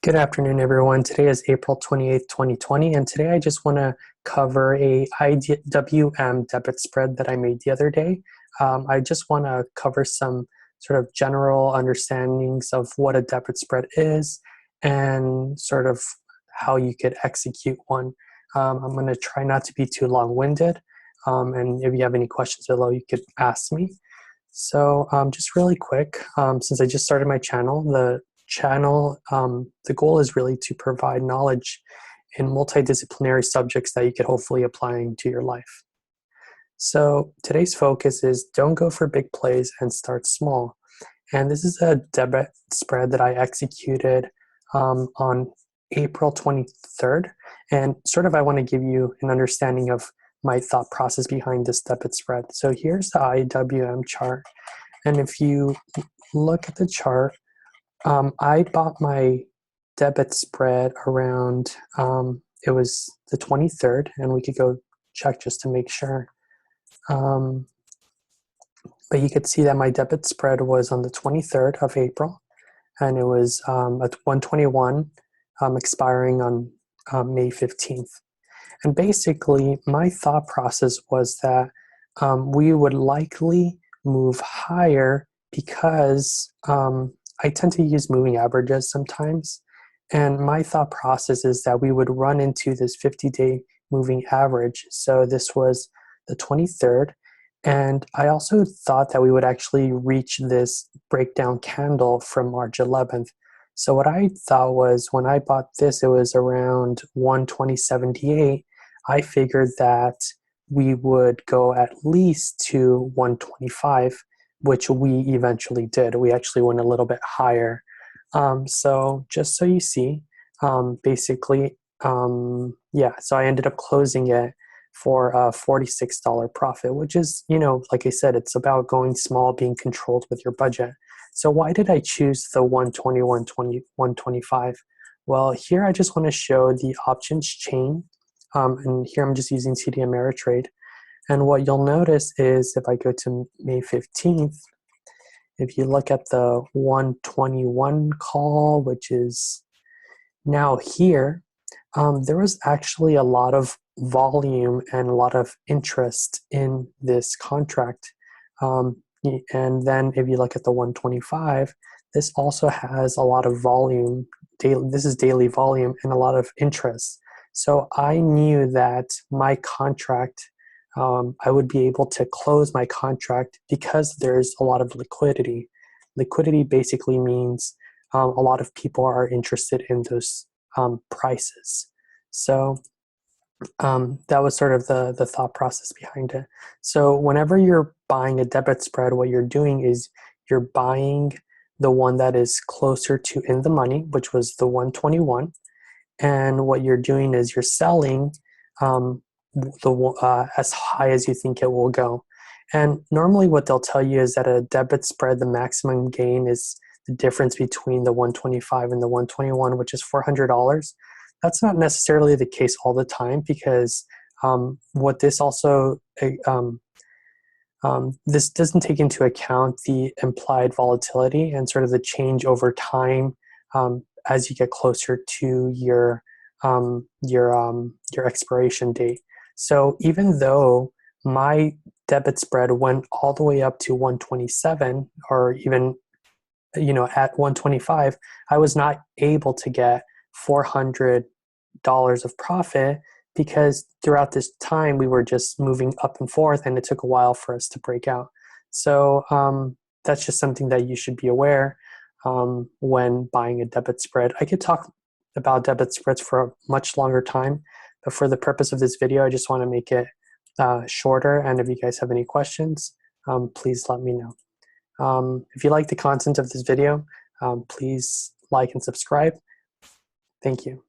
Good afternoon, everyone. Today is April 28th, 2020, and today I just want to cover a IWM debit spread that I made the other day. I just want to cover some sort of general understandings of what a debit spread is and sort of how you could execute one. I'm going to try not to be too long-winded, and if you have any questions below, you could ask me. So just really quick, since I just started my channel, the goal is really to provide knowledge in multidisciplinary subjects that you could hopefully apply into your life. So today's focus is don't go for big plays and start small. And this is a debit spread that I executed on April 23rd. And sort of I want to give you an understanding of my thought process behind this debit spread. So here's the IWM chart. And if you look at the chart, I bought my debit spread around, it was the 23rd, and we could go check just to make sure. But you could see that my debit spread was on the 23rd of April, and it was at 121, expiring on May 15th. And basically, my thought process was that we would likely move higher because I tend to use moving averages sometimes. And my thought process is that we would run into this 50-day moving average. So this was the 23rd. And I also thought that we would actually reach this breakdown candle from March 11th. So what I thought was when I bought this, it was around 120.78. I figured that we would go at least to 125, which we eventually did. We actually went a little bit higher. So just so you see, basically, yeah, so I ended up closing it for a $46 profit, which is, like I said, it's about going small, being controlled with your budget. So why did I choose the 120, 125? Well, here I just want to show the options chain. And here I'm just using TD Ameritrade. And what you'll notice is if I go to May 15th, if you look at the 121 call, which is now here, there was actually a lot of volume and a lot of interest in this contract. And then if you look at the 125, this also has a lot of volume. This is daily volume and a lot of interest. So I knew that my contract, I would be able to close my contract because there's a lot of liquidity. Liquidity basically means a lot of people are interested in those prices. So that was sort of the thought process behind it. So whenever you're buying a debit spread, what you're doing is you're buying the one that is closer to in the money, which was the 121. And what you're doing is you're selling as high as you think it will go. And normally what they'll tell you is that a debit spread, the maximum gain is the difference between the 125 and the 121, which is $400. That's not necessarily the case all the time because what this also, this doesn't take into account the implied volatility and sort of the change over time as you get closer to your expiration date. So even though my debit spread went all the way up to 127 or even at 125, I was not able to get $400 of profit because throughout this time we were just moving up and forth and it took a while for us to break out. So that's just something that you should be aware when buying a debit spread. I could talk about debit spreads for a much longer time, but for the purpose of this video, I just want to make it shorter. And if you guys have any questions, please let me know. If you like the content of this video, please like and subscribe. Thank you.